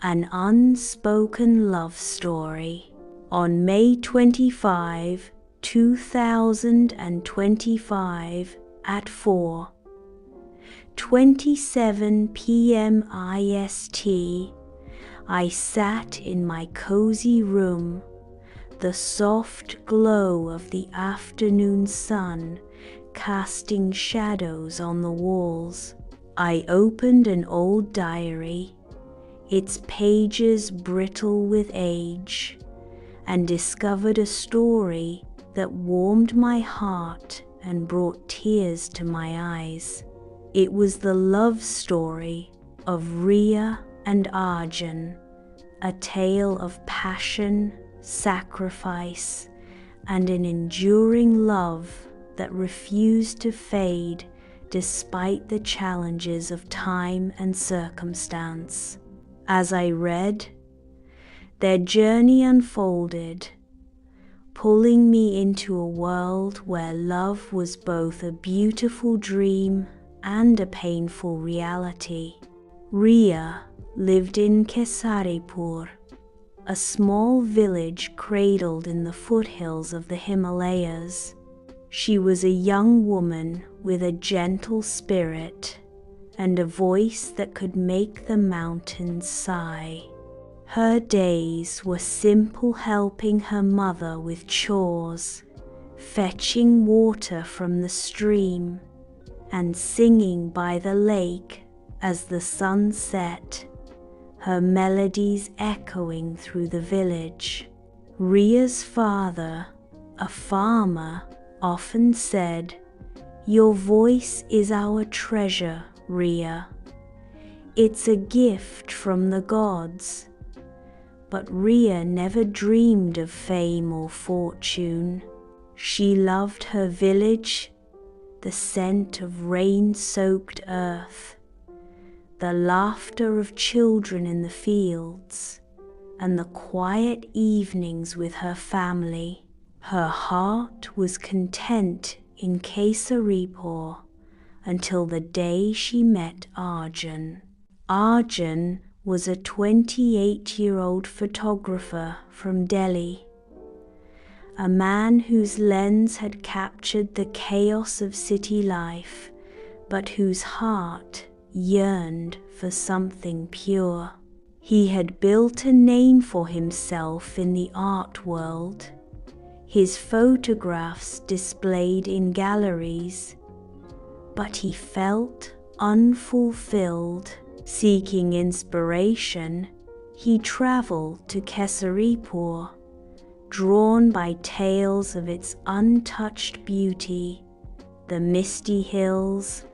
An Unspoken Love Story. On May 25, 2025 at 4:27 p.m. IST, I sat in my cozy room, the soft glow of the afternoon sun casting shadows on the walls. I opened an old diary, its pages brittle with age, and discovered a story that warmed my heart and brought tears to my eyes. It was the love story of Ria and Arjun, a tale of passion, sacrifice, and an enduring love that refused to fade despite the challenges of time and circumstance. As I read, their journey unfolded, pulling me into a world where love was both a beautiful dream and a painful reality. Ria lived in Kesaripur, a small village cradled in the foothills of the Himalayas. She was a young woman with a gentle spirit and a voice that could make the mountains sigh. Her days were simple, helping her mother with chores, fetching water from the stream, and singing by the lake as the sun set, her melodies echoing through the village. Ria's father, a farmer, often said, "Your voice is our treasure, Ria. It's a gift from the gods." But Ria never dreamed of fame or fortune. She loved her village, the scent of rain-soaked earth, the laughter of children in the fields, and the quiet evenings with her family. Her heart was content in Kesaripur until the day she met Arjun. Arjun was a 28-year-old photographer from Delhi, a man whose lens had captured the chaos of city life, but whose heart yearned for something pure. He had built a name for himself in the art world, his photographs displayed in galleries, but he felt unfulfilled. Seeking inspiration, he traveled to Kesaripur, drawn by tales of its untouched beauty, the misty hills,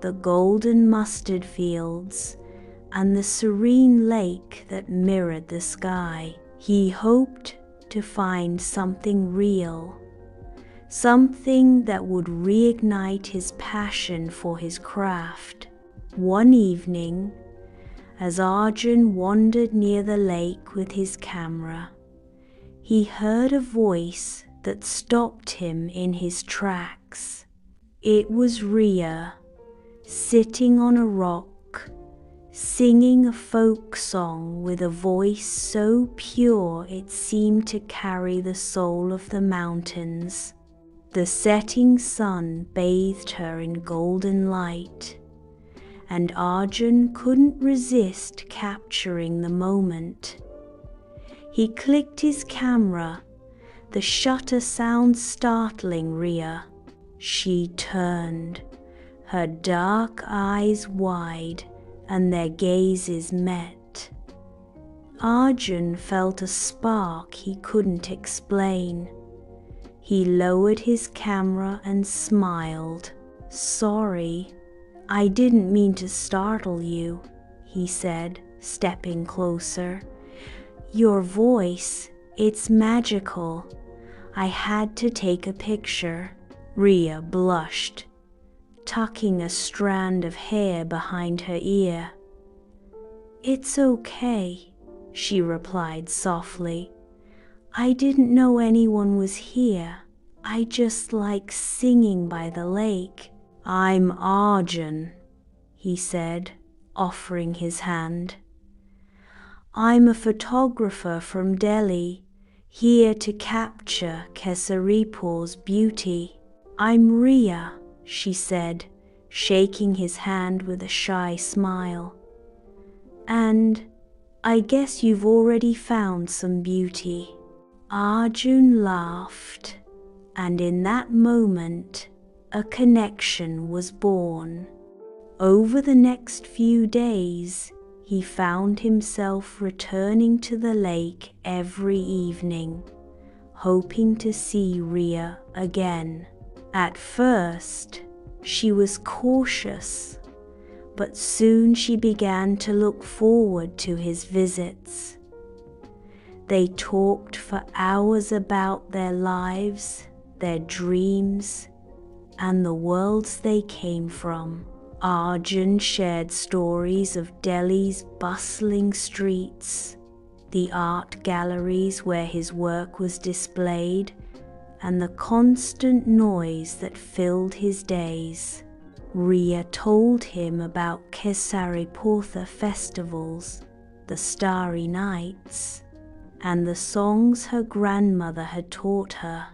the golden mustard fields, and the serene lake that mirrored the sky. He hoped to find something real, something that would reignite his passion for his craft. One evening, as Arjun wandered near the lake with his camera, he heard a voice that stopped him in his tracks. It was Ria, sitting on a rock, singing a folk song with a voice so pure it seemed to carry the soul of the mountains. The setting sun bathed her in golden light, and Arjun couldn't resist capturing the moment. He clicked his camera, the shutter sound startling Ria. She turned, her dark eyes wide, and their gazes met. Arjun felt a spark he couldn't explain. He lowered his camera and smiled. "Sorry, I didn't mean to startle you," he said, stepping closer. "Your voice, it's magical. I had to take a picture." Ria blushed, tucking a strand of hair behind her ear. "It's okay," she replied softly. "I didn't know anyone was here. I just like singing by the lake." "I'm Arjun," he said, offering his hand. I'm a photographer from Delhi, here to capture Kesaripur's beauty. I'm Ria, she said, shaking his hand with a shy smile. And I guess you've already found some beauty. Arjun laughed, and in that moment, a connection was born. Over the next few days, he found himself returning to the lake every evening, hoping to see Ria again. At first, she was cautious, but soon she began to look forward to his visits. They talked for hours about their lives, their dreams, and the worlds they came from. Arjun shared stories of Delhi's bustling streets, the art galleries where his work was displayed, and the constant noise that filled his days. Ria told him about Kesaripur festivals, the starry nights, and the songs her grandmother had taught her.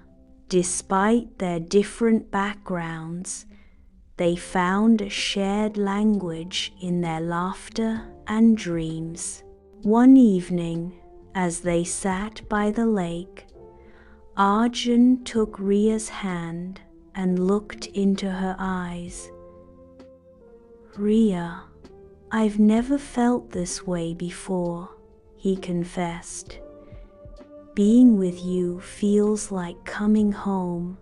Despite their different backgrounds, they found a shared language in their laughter and dreams. One evening, as they sat by the lake, Arjun took Ria's hand and looked into her eyes. Ria, I've never felt this way before, he confessed. Being with you feels like coming home.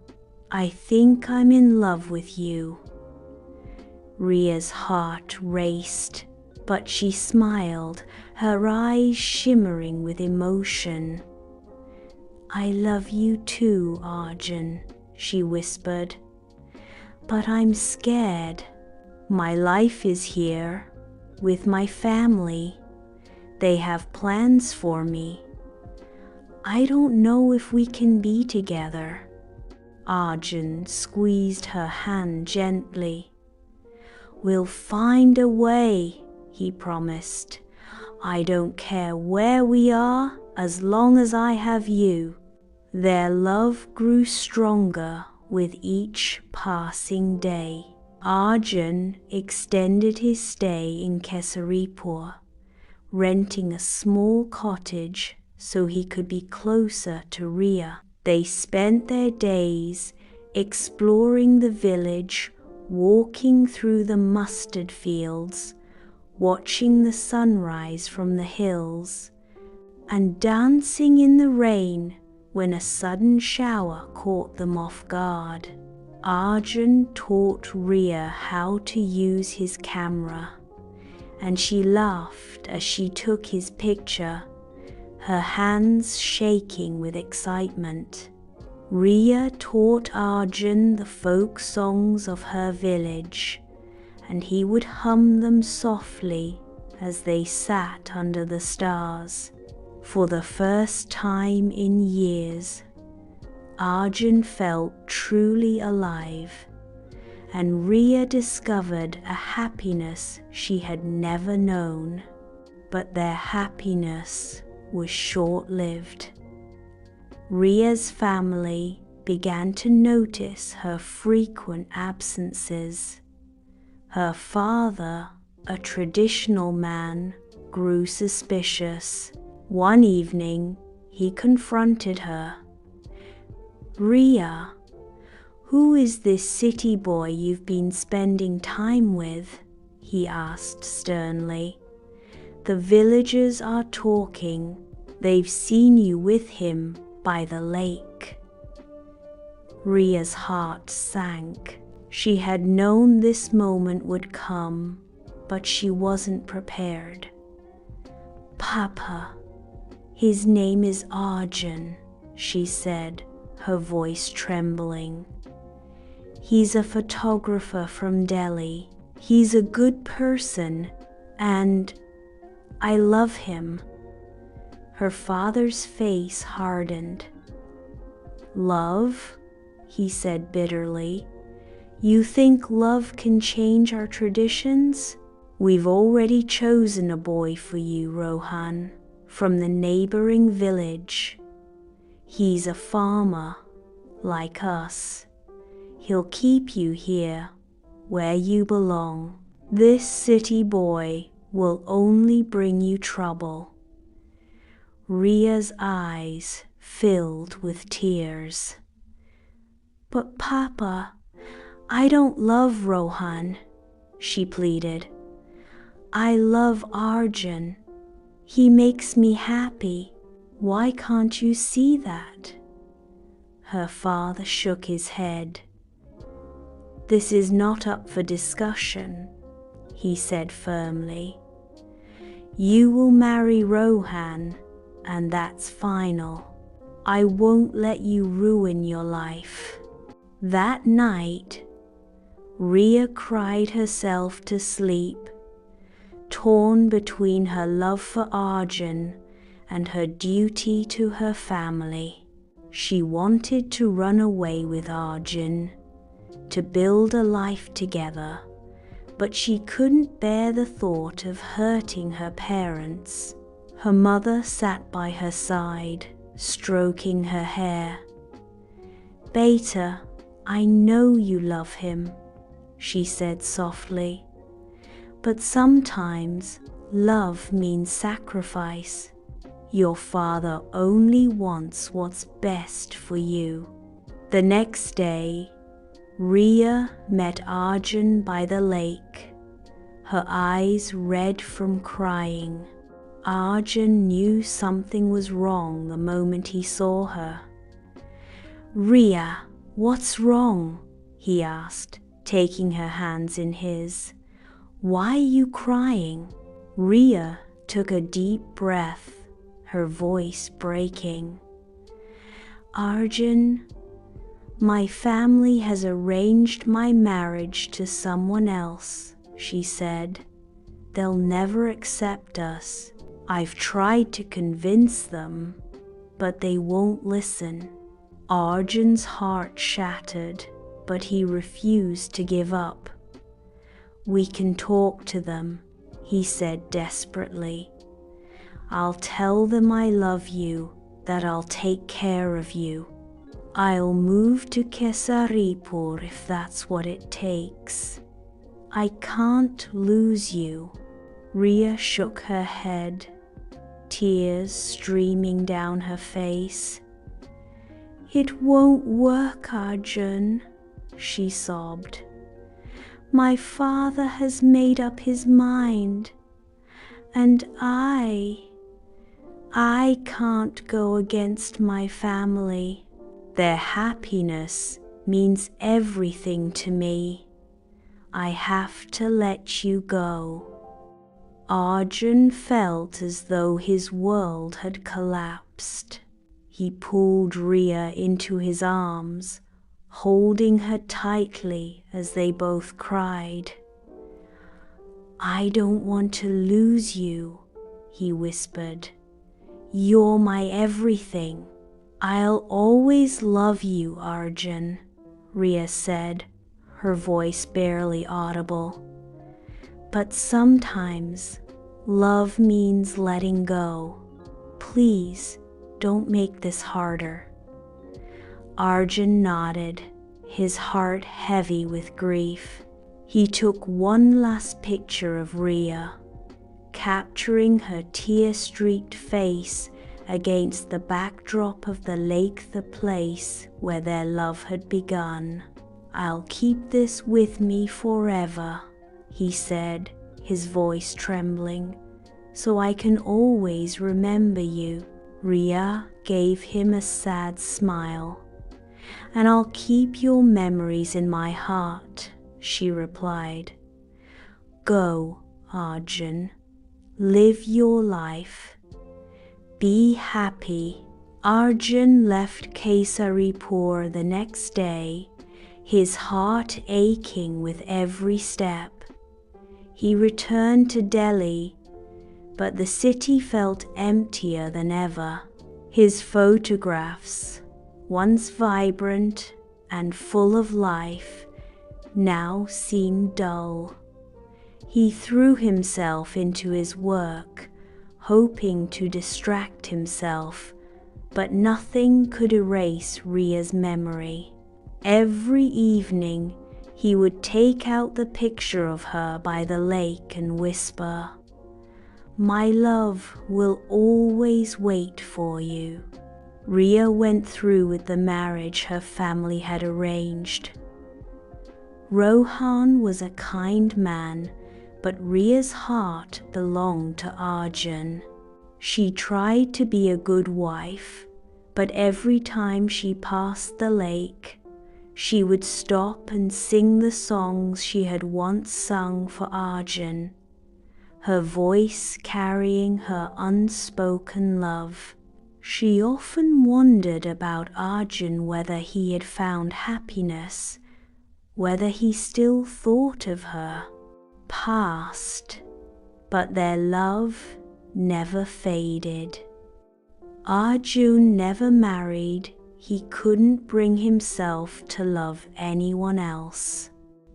I think I'm in love with you. Ria's heart raced, but she smiled, her eyes shimmering with emotion. I love you too, Arjun, she whispered. But I'm scared. My life is here, with my family. They have plans for me. I don't know if we can be together. Arjun squeezed her hand gently. We'll find a way, he promised. I don't care where we are, as long as I have you. Their love grew stronger with each passing day. Arjun extended his stay in Kesaripur, renting a small cottage so he could be closer to Ria. They spent their days exploring the village, walking through the mustard fields, watching the sunrise from the hills, and dancing in the rain when a sudden shower caught them off guard. Arjun taught Ria how to use his camera, and she laughed as she took his picture, her hands shaking with excitement. Ria taught Arjun the folk songs of her village, and he would hum them softly as they sat under the stars. For the first time in years, Arjun felt truly alive, and Ria discovered a happiness she had never known. But their happiness was short-lived. Ria's family began to notice her frequent absences. Her father, a traditional man, grew suspicious. One evening, he confronted her. Ria, who is this city boy you've been spending time with? He asked sternly. The villagers are talking. They've seen you with him by the lake. Ria's heart sank. She had known this moment would come, but she wasn't prepared. Papa, his name is Arjun, she said, her voice trembling. He's a photographer from Delhi. He's a good person, and I love him. Her father's face hardened. Love? He said bitterly. You think love can change our traditions? We've already chosen a boy for you, Rohan. from the neighboring village. He's a farmer, like us. He'll keep you here, where you belong. This city boy will only bring you trouble." Ria's eyes filled with tears. "But Papa, I don't love Rohan," she pleaded. "I love Arjun. He makes me happy. Why can't you see that?" Her father shook his head. "This is not up for discussion," he said firmly. "You will marry Rohan, and that's final. I won't let you ruin your life." That night, Ria cried herself to sleep, torn between her love for Arjun and her duty to her family. She wanted to run away with Arjun, to build a life together, but she couldn't bear the thought of hurting her parents. Her mother sat by her side, stroking her hair. "Beta, I know you love him," she said softly, "but sometimes love means sacrifice. Your father only wants what's best for you." The next day, Ria met Arjun by the lake, her eyes red from crying. Arjun knew something was wrong the moment he saw her. "Ria, what's wrong?" he asked, taking her hands in his. "Why are you crying?" Ria took a deep breath, her voice breaking. "Arjun, my family has arranged my marriage to someone else," she said. "They'll never accept us. I've tried to convince them, but they won't listen." Arjun's heart shattered, but he refused to give up. "We can talk to them," he said desperately. "I'll tell them I love you, that I'll take care of you. I'll move to Kesaripur if that's what it takes. I can't lose you." Ria shook her head, tears streaming down her face. "It won't work, Arjun," she sobbed. "My father has made up his mind, and I can't go against my family. Their happiness means everything to me. I have to let you go." Arjun felt as though his world had collapsed. He pulled Ria into his arms, holding her tightly as they both cried. "I don't want to lose you," he whispered. "You're my everything." "I'll always love you, Arjun," Ria said, her voice barely audible. "But sometimes love means letting go. Please, don't make this harder." Arjun nodded, his heart heavy with grief. He took one last picture of Ria, capturing her tear-streaked face against the backdrop of the lake, the place where their love had begun. "I'll keep this with me forever," he said, his voice trembling, "so I can always remember you." Ria gave him a sad smile. "And I'll keep your memories in my heart," she replied. "Go, Arjun. Live your life. Be happy." Arjun left Kesaripur the next day, his heart aching with every step. He returned to Delhi, but the city felt emptier than ever. His photographs, once vibrant and full of life, now seemed dull. He threw himself into his work, hoping to distract himself, but nothing could erase Ria's memory. Every evening, he would take out the picture of her by the lake and whisper, "My love will always wait for you." Ria went through with the marriage her family had arranged. Rohan was a kind man, but Ria's heart belonged to Arjun. She tried to be a good wife, but every time she passed the lake, she would stop and sing the songs she had once sung for Arjun, her voice carrying her unspoken love. She often wondered about Arjun, whether he had found happiness, whether he still thought of her. Past, but their love never faded. Arjun never married. He couldn't bring himself to love anyone else.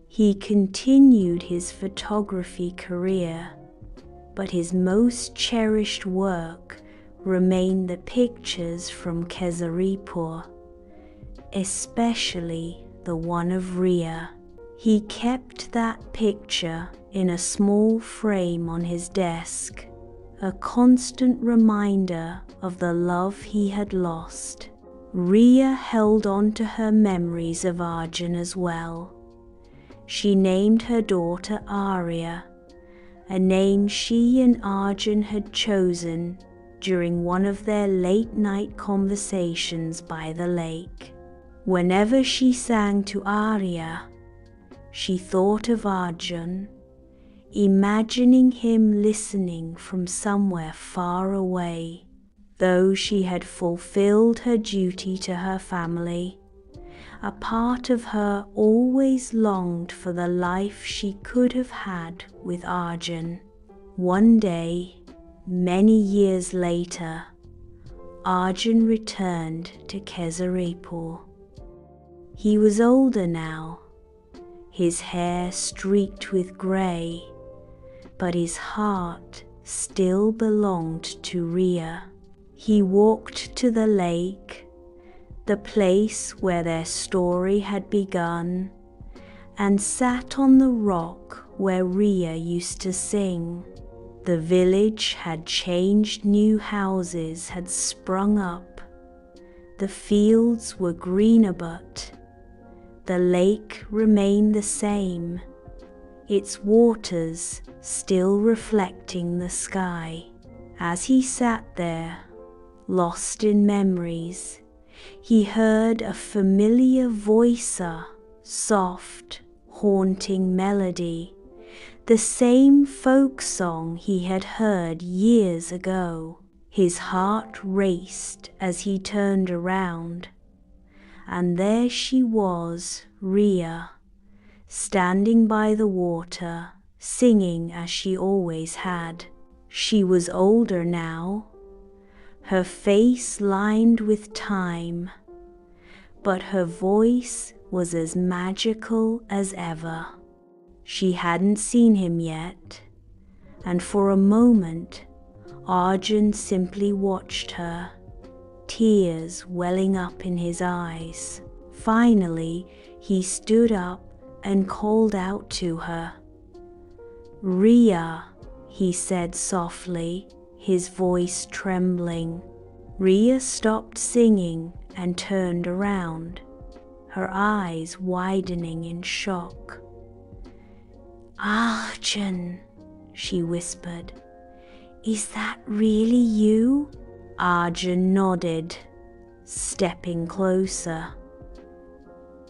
He continued his photography career, but his most cherished work remained the pictures from Kesaripur, especially the one of Ria. He kept that picture in a small frame on his desk, a constant reminder of the love he had lost. Ria held on to her memories of Arjun as well. She named her daughter Arya, a name she and Arjun had chosen during one of their late-night conversations by the lake. Whenever she sang to Arya, she thought of Arjun, imagining him listening from somewhere far away. Though she had fulfilled her duty to her family, a part of her always longed for the life she could have had with Arjun. One day, many years later, Arjun returned to Kesaripur. He was older now, his hair streaked with grey, but his heart still belonged to Ria. He walked to the lake, the place where their story had begun, and sat on the rock where Ria used to sing. The village had changed, new houses had sprung up, the fields were greener, but the lake remained the same, its waters still reflecting the sky. As he sat there, lost in memories, he heard a familiar voice, a soft, haunting melody, the same folk song he had heard years ago. His heart raced as he turned around, and there she was, Ria, standing by the water, singing as she always had. She was older now, her face lined with time, but her voice was as magical as ever. She hadn't seen him yet, and for a moment Arjun simply watched her, tears welling up in his eyes. Finally, he stood up and called out to her. "Ria," he said softly, his voice trembling. Ria stopped singing and turned around, her eyes widening in shock. "Arjun," she whispered, "is that really you?" Arjun nodded, stepping closer.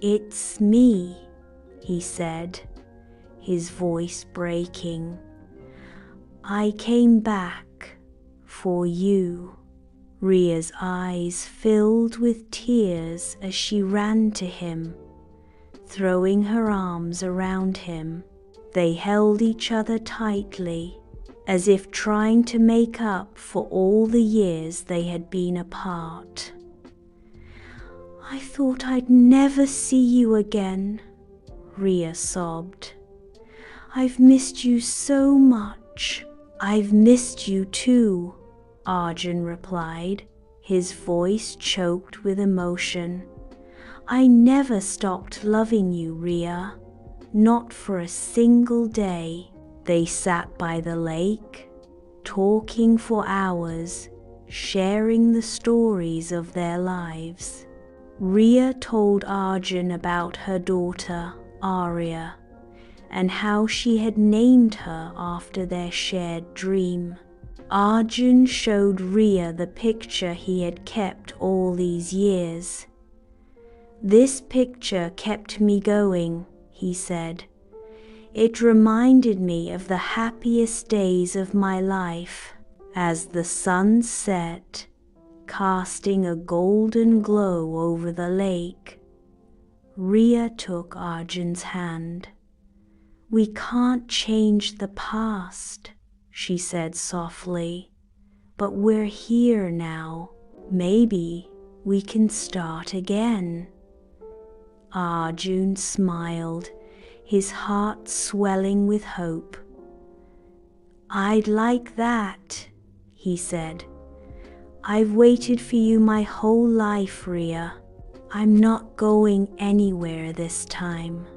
"It's me," he said, his voice breaking. "I came back for you." Ria's eyes filled with tears as she ran to him, throwing her arms around him. They held each other tightly, as if trying to make up for all the years they had been apart. "I thought I'd never see you again," Ria sobbed. "I've missed you so much." I've missed you too, Arjun replied, his voice choked with emotion. I never stopped loving you, Ria. Not for a single day. They sat by the lake, talking for hours, sharing the stories of their lives. Ria told Arjun about her daughter, Arya, and how she had named her after their shared dream. Arjun showed Ria the picture he had kept all these years. This picture kept me going, he said. It reminded me of the happiest days of my life. As the sun set, casting a golden glow over the lake, Ria took Arjun's hand. We can't change the past, she said softly, but we're here now. Maybe we can start again. Arjun smiled, his heart swelling with hope. I'd like that, he said. I've waited for you my whole life, Ria. I'm not going anywhere this time.